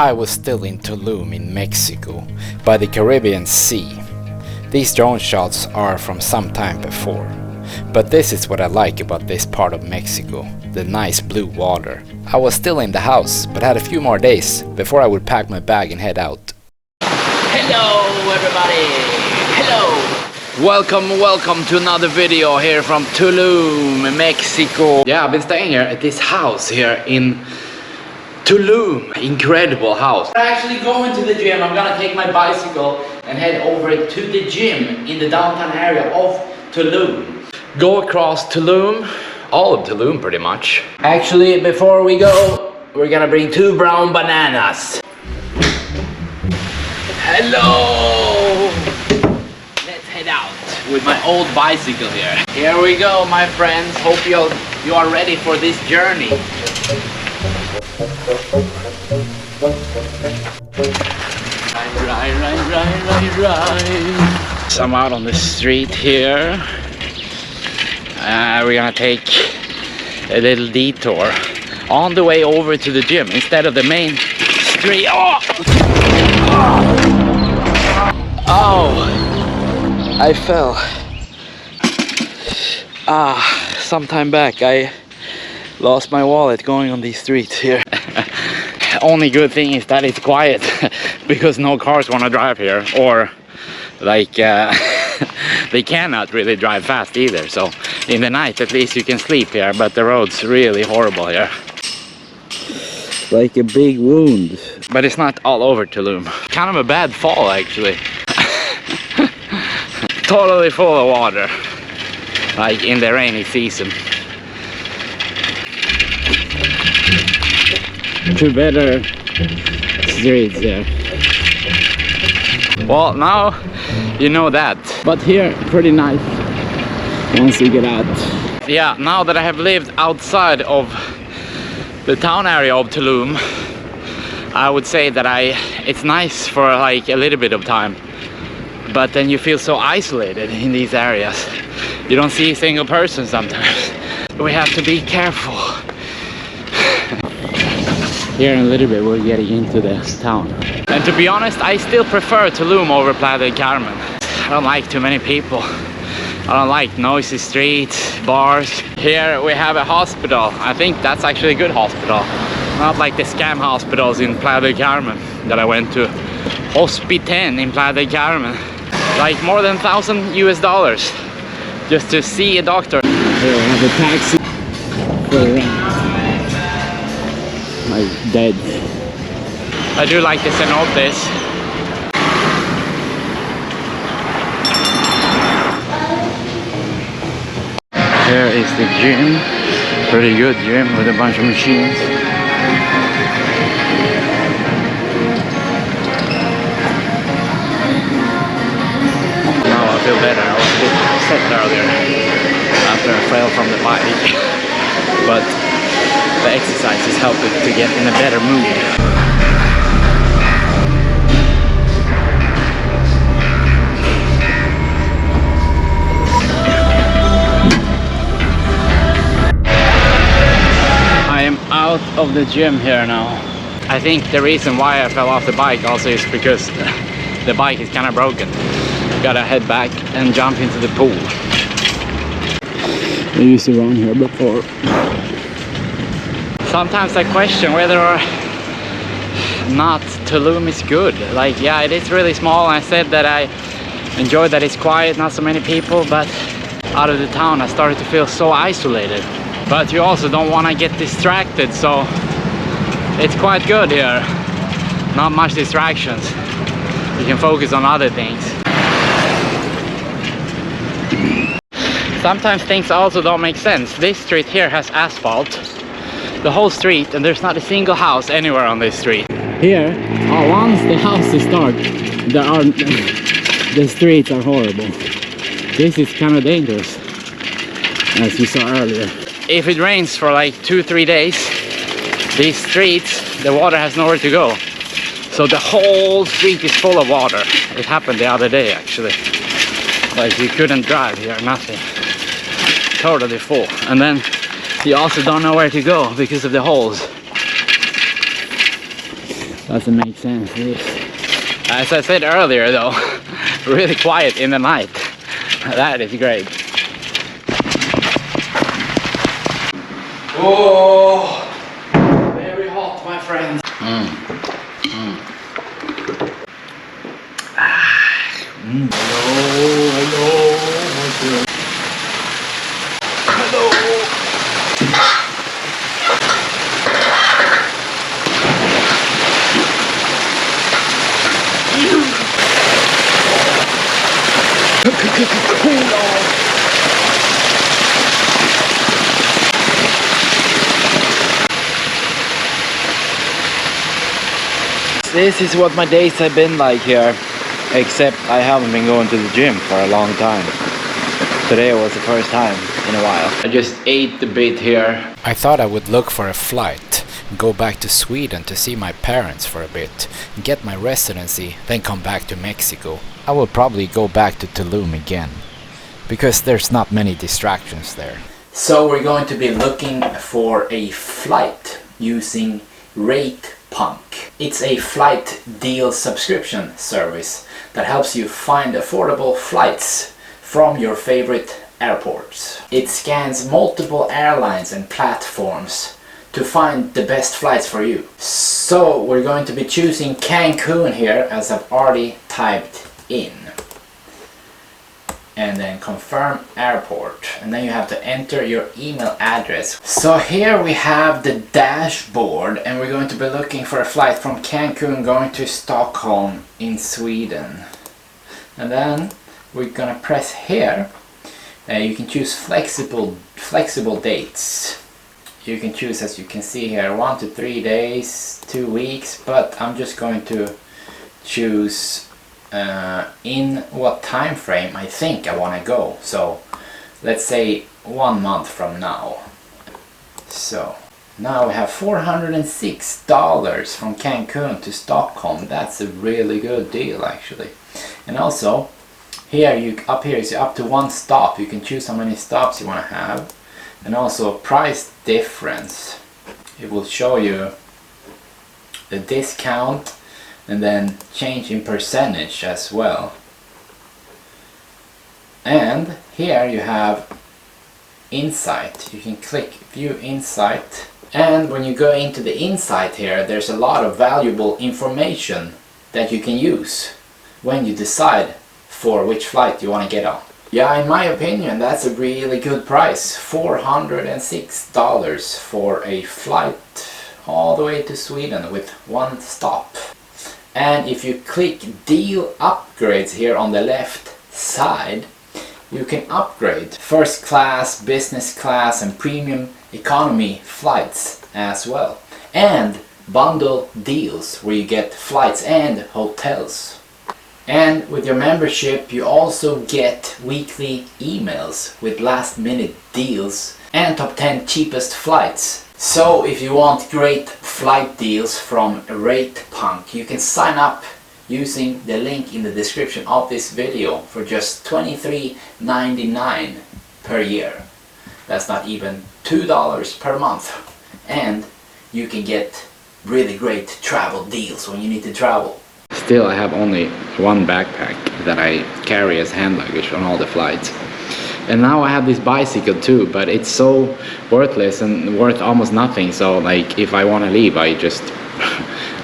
I was still in Tulum in Mexico, by the Caribbean Sea. These drone shots are from some time before, but this is what I like about this part of Mexico, the nice blue water. I was still in the house, but had a few more days before I would pack my bag and head out. Hello everybody! Hello! Welcome to another video here from Tulum, Mexico. Yeah, I've been staying here at this house here in Tulum. Incredible house. I'm actually going to the gym. I'm gonna take my bicycle and head over to the gym in the downtown area of Tulum. Go across Tulum, all of Tulum pretty much. Actually, before we go, we're gonna bring 2 brown bananas. Hello! Let's head out with my old bicycle here. Here we go, my friends. Hope you are ready for this journey. Right. So I'm out on the street here. We're gonna take a little detour on the way over to the gym instead of the main street. Oh, I fell. Sometime back I lost my wallet going on these streets here. Only good thing is that it's quiet because no cars want to drive here, or like they cannot really drive fast either. So in the night at least you can sleep here, but the road's really horrible here. Like a big wound. But it's not all over Tulum. Kind of a bad fall actually. Totally full of water, like in the rainy season. Two better streets there. Well, now you know that. But here, pretty nice once you get out. Yeah, now that I have lived outside of the town area of Tulum, I would say that it's nice for like a little bit of time. But then you feel so isolated in these areas. You don't see a single person sometimes. We have to be careful. Here in a little bit we're getting into the town. And to be honest, I still prefer Tulum over Playa del Carmen. I don't like too many people. I don't like noisy streets, bars. Here we have a hospital. I think that's actually a good hospital. Not like the scam hospitals in Playa del Carmen that I went to. Hospiten in Playa del Carmen. Like more than $1,000 just to see a doctor. Here we have a taxi for like dead. I do like the cenotes. Here is the gym. Pretty good gym with a bunch of machines. Now I feel better. I was a bit upset earlier after I fell from the bike. But the exercise is helping to get in a better mood. I am out of the gym here now. I think the reason why I fell off the bike also is because the bike is kind of broken. Gotta head back and jump into the pool. I used to run here before. Sometimes I question whether or not Tulum is good. Like, yeah, it is really small. I said that I enjoy that it's quiet, not so many people, but out of the town I started to feel so isolated. But you also don't want to get distracted, so it's quite good here. Not much distractions. You can focus on other things. Sometimes things also don't make sense. This street here has asphalt. The whole street, and there's not a single house anywhere on this street. Here, once the houses start, the streets are horrible. This is kind of dangerous, as you saw earlier. If it rains for like 2-3 days, these streets, the water has nowhere to go. So the whole street is full of water. It happened the other day actually. Like you couldn't drive here, nothing. Totally full. And then you also don't know where to go because of the holes. Doesn't make sense. As I said earlier though, really quiet in the night. That is great. Oh, very hot, my friends. This is what my days have been like here, except I haven't been going to the gym for a long time. Today was the first time in a while. I just ate a bit here. I thought I would look for a flight, go back to Sweden to see my parents for a bit, get my residency, then come back to Mexico. I will probably go back to Tulum again, because there's not many distractions there. So we're going to be looking for a flight using Rate Punk. It's a flight deal subscription service that helps you find affordable flights from your favorite airports. It scans multiple airlines and platforms to find the best flights for you. So we're going to be choosing Cancun here, as I've already typed in. And then confirm airport, and then you have to enter your email address. So here we have the dashboard, and we're going to be looking for a flight from Cancun going to Stockholm in Sweden. And then we're gonna press here. You can choose flexible dates. You can choose, as you can see here, 1 to 3 days, 2 weeks, but I'm just going to choose in what time frame I think I want to go. So let's say 1 month from now. So now we have $406 from Cancun to Stockholm. That's a really good deal actually. And also here, up here is up to 1 stop. You can choose how many stops you want to have, and also price difference. It will show you the discount and then change in percentage as well. And here you have insight. You can click view insight, and when you go into the insight here, there's a lot of valuable information that you can use when you decide for which flight you want to get on. Yeah, in my opinion, that's a really good price. $406 for a flight all the way to Sweden with 1 stop. And if you click deal upgrades here on the left side, you can upgrade first class, business class and premium economy flights as well. And bundle deals where you get flights and hotels. And with your membership you also get weekly emails with last minute deals and top 10 cheapest flights. So if you want great flight deals from Rate Punk, you can sign up using the link in the description of this video for just $23.99 per year. That's not even $2 per month. And you can get really great travel deals when you need to travel. Still, I have only 1 backpack that I carry as hand luggage on all the flights. And now I have this bicycle too, but it's so worthless and worth almost nothing. So like if I want to leave, I just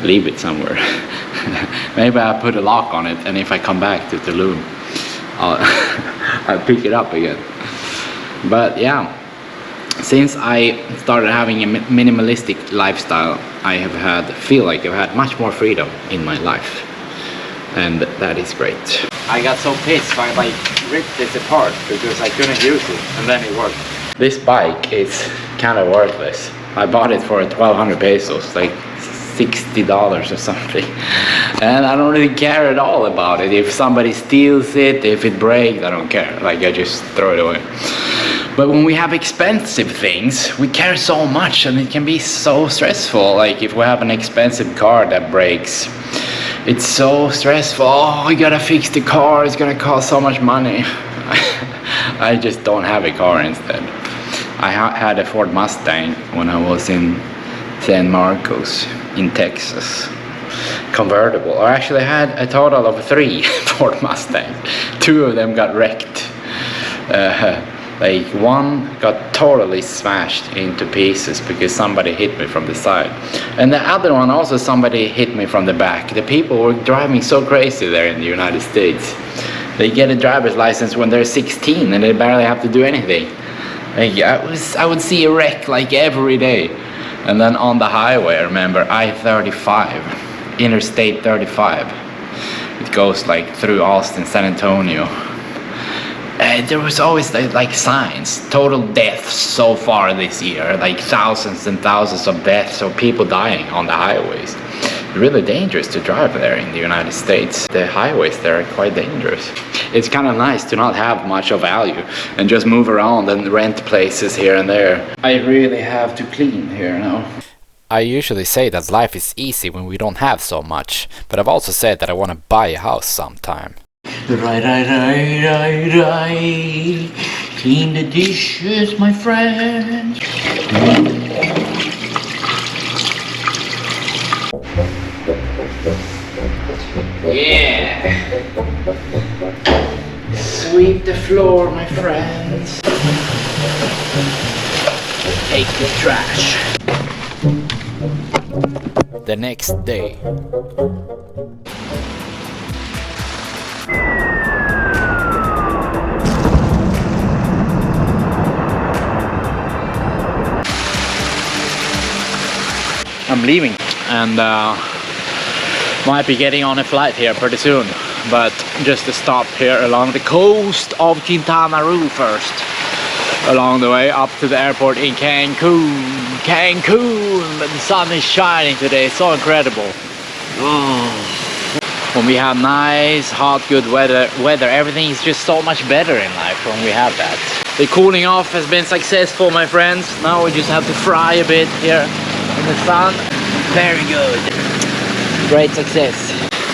leave it somewhere. Maybe I put a lock on it, and if I come back to Tulum, I'll pick it up again. But yeah, since I started having a minimalistic lifestyle, I feel like I've had much more freedom in my life, and that is great. I got so pissed I ripped this apart because I couldn't use it, and then it worked. This bike is kind of worthless. I bought it for 1,200 pesos, like $60 or something, and I don't really care at all about it. If somebody steals it, if it breaks, I don't care. Like I just throw it away. But when we have expensive things, we care so much, and it can be so stressful. Like if we have an expensive car that breaks, it's so stressful. Oh, we gotta fix the car, it's gonna cost so much money. I just don't have a car instead. I had a Ford Mustang when I was in San Marcos in Texas. convertible, or actually I had a total of 3 Ford Mustangs. 2 of them got wrecked. Like one got totally smashed into pieces because somebody hit me from the side, and the other one also somebody hit me from the back. The people were driving so crazy there in the United States. They get a driver's license when they're 16 and they barely have to do anything. Like I would see a wreck like every day. And then on the highway, I remember I-35, Interstate 35. It goes like through Austin, San Antonio. There was always like signs, total deaths so far this year, like thousands and thousands of deaths of people dying on the highways. Really dangerous to drive there in the United States. The highways there are quite dangerous. It's kind of nice to not have much of value and just move around and rent places here and there. I really have to clean here now. I usually say that life is easy when we don't have so much, but I've also said that I want to buy a house sometime. Right. Clean the dishes, my friend. Yeah. Sweep the floor, my friends. Take the trash. The next day. I'm leaving and might be getting on a flight here pretty soon, but just a stop here along the coast of Quintana Roo first, along the way up to the airport in Cancun. But the sun is shining today, so incredible. When we have nice, hot, good weather, everything is just so much better in life when we have that. The cooling off has been successful, my friends. Now we just have to fry a bit here in the sun. Very good. Great success.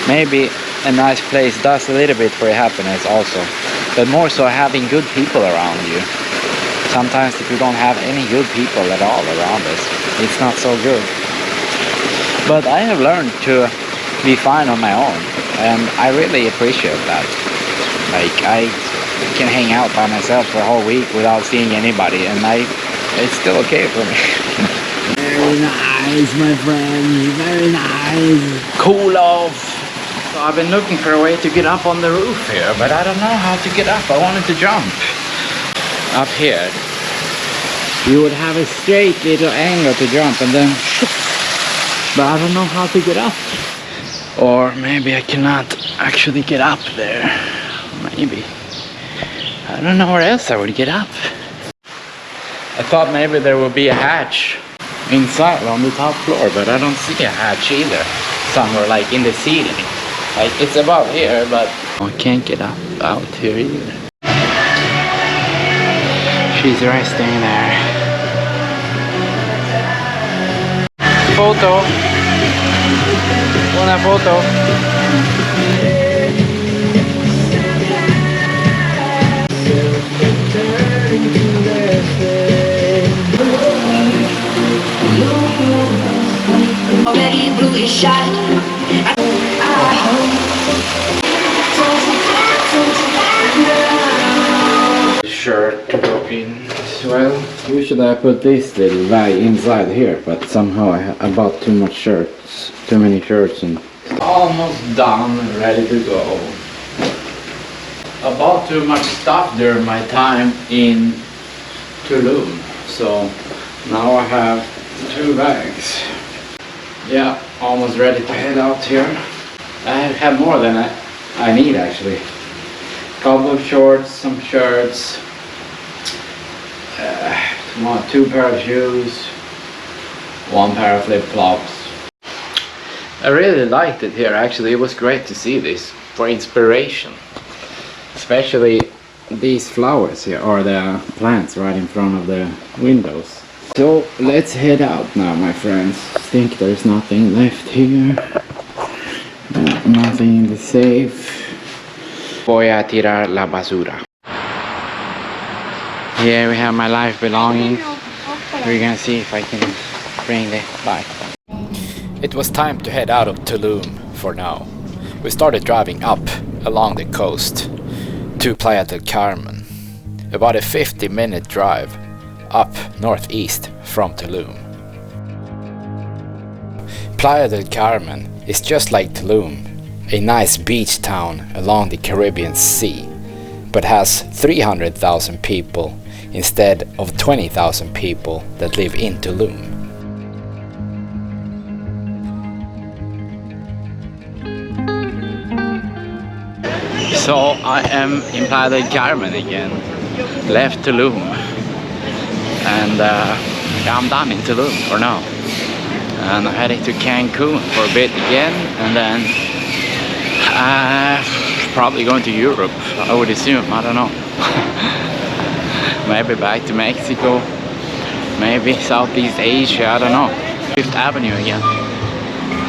Maybe a nice place does a little bit for your happiness also, but more so having good people around you. Sometimes if you don't have any good people at all around us, it's not so good. But I have learned to be fine on my own, and I really appreciate that. Like, I can hang out by myself for a whole week without seeing anybody, and it's still okay for me. Very nice, my friend. Very nice. Cool off. So I've been looking for a way to get up on the roof here, but I don't know how to get up. I wanted to jump up here. You would have a straight little angle to jump and then, but I don't know how to get up. Or maybe I cannot actually get up there. Maybe. I don't know where else I would get up. I thought maybe there would be a hatch inside on the top floor, but I don't see a hatch either. Somewhere like in the ceiling. Like it's above here, but I can't get up out here either. She's resting there. Photo. Una photo. Already blew his shot. Shirt to go in as well. Usually I put this little bag inside here, but somehow I bought too much shirts, too many shirts, and almost done, ready to go. I bought too much stuff during my time in Tulum, so now I have 2 bags. Yeah, almost ready to head out here. I have more than I need actually. Couple of shorts, some shirts, 2 pair of shoes, 1 pair of flip-flops. I really liked it here actually. It was great to see this for inspiration. Especially these flowers here, or the plants right in front of the windows. So let's head out now, my friends. I think there's nothing left here. Nothing in the safe. Voy a tirar la basura. Here we have my life belongings. We're gonna see if I can bring the bike. It was time to head out of Tulum. for now. We started driving up along the coast to Playa del Carmen, about a 50-minute drive up northeast from Tulum. Playa del Carmen is just like Tulum, a nice beach town along the Caribbean Sea, but has 300,000 people instead of 20,000 people that live in Tulum. So I am in Playa del Carmen again, left Tulum, and I'm done in Tulum for now. And I'm heading to Cancun for a bit again, and then probably going to Europe, I would assume, I don't know. Maybe back to Mexico, maybe Southeast Asia, I don't know. Fifth Avenue again,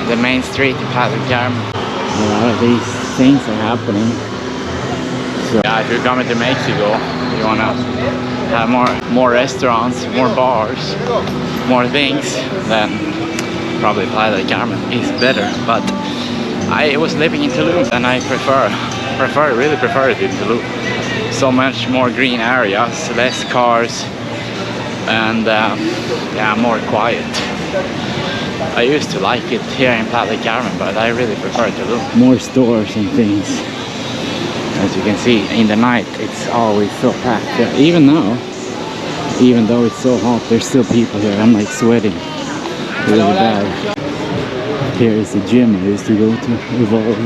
the main street in Playa del Carmen. A lot of these things are happening. So yeah, if you're coming to Mexico, you wanna have more restaurants, more bars, more things, then probably Playa del Carmen is better. But I was living in Tulum and I really prefer it in Tulum. So much more green areas, less cars, and yeah, more quiet. I used to like it here in Playa del Carmen, but I really prefer Tulum. More stores and things. As you can see, in the night it's always so packed. Yeah, even now, even though it's so hot, there's still people here. I'm like sweating really bad. Here is the gym I used to go to, Evolve.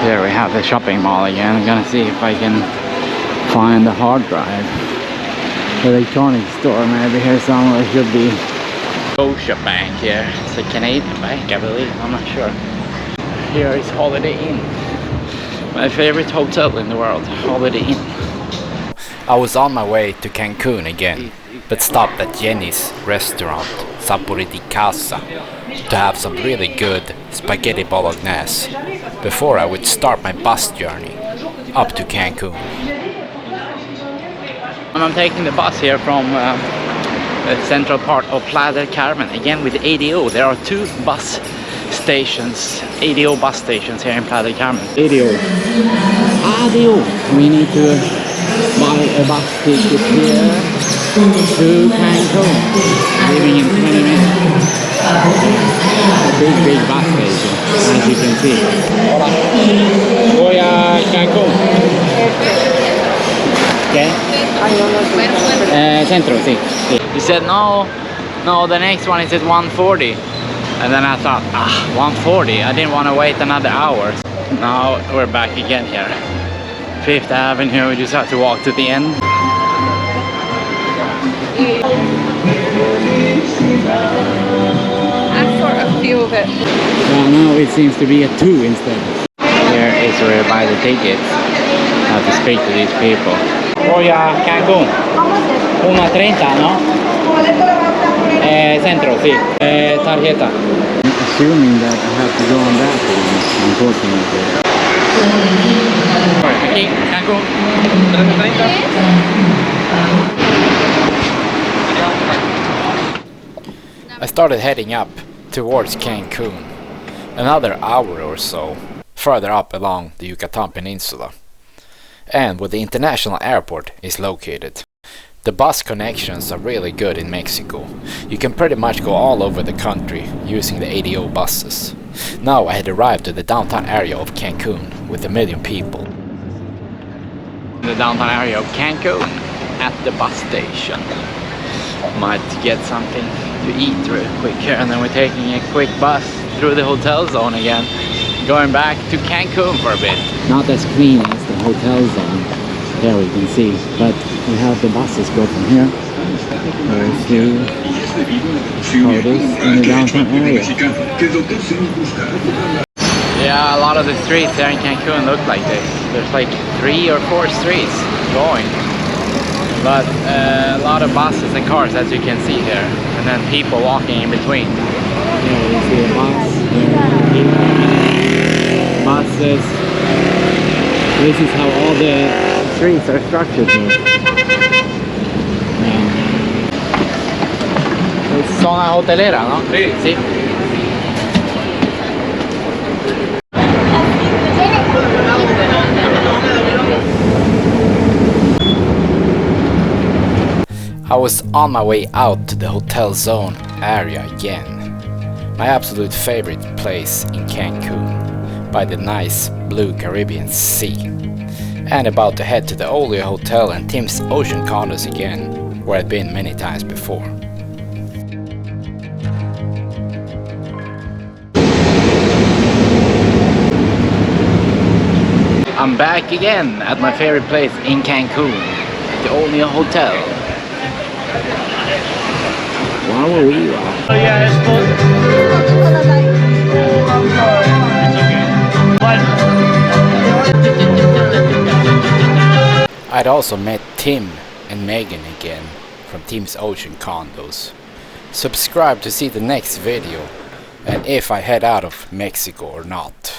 Here we have the shopping mall again. I'm gonna see if I can find the hard drive. Electronic store maybe here somewhere should be. Scotia Bank here. It's a Canadian bank, I believe. I'm not sure. Here is Holiday Inn. My favorite hotel in the world, Holiday Inn. I was on my way to Cancun again, but stopped at Jenny's restaurant, Sapori di Casa, to have some really good spaghetti bolognese before I would start my bus journey up to Cancun. I'm taking the bus here from the central part of Playa del Carmen, again with ADO. There are two bus stations, ADO bus stations here in Playa del Carmen. ADO. We need to buy a bus ticket here to Cancun, leaving in 20 minutes. A big bus station, as you can see. Hola. Voy a Cancun. Okay. Centro, sí. He said no, the next one is at 1:40. And then I thought, 1:40, I didn't want to wait another hour. Now we're back again here. Fifth Avenue, we just have to walk to the end. Ask for a few of it. Well, now it seems to be a 2 instead. Here is where I buy the tickets. I have to speak to these people. Voy a Cancun. 1:30, ¿no? Centro, sí. Tarjeta. I'm assuming that I have to go on that one, unfortunately. Aquí, Cancun. 3:30. I started heading up towards Cancun, another hour or so further up along the Yucatan Peninsula, and where the international airport is located. The bus connections are really good in Mexico. You can pretty much go all over the country using the ADO buses. Now I had arrived to the downtown area of Cancun with 1 million people. The downtown area of Cancun at the bus station. Might get something to eat real quick here, and then we're taking a quick bus through the hotel zone again, going back to Cancun for a bit. Not as clean as the hotel zone. There we can see, but we have the buses go from here. There's two photos in the downtown area. Yeah, a lot of the streets here in Cancun look like this. There's like 3 or 4 streets going, but a lot of buses and cars, as you can see here, and then people walking in between. Here you see a bus, buses. This is how all the streets are structured here. Es zona hotelera, ¿no? Sí. Sí. was on my way out to the hotel zone area again. My absolute favorite place in Cancun, by the nice blue Caribbean Sea. And about to head to the Olio Hotel and Tim's Ocean Condos again, where I've been many times before. I'm back again at my favorite place in Cancun, the Olio Hotel. Wow, I'd also met Tim and Megan again from Tim's Ocean Condos. Subscribe to see the next video and if I head out of Mexico or not.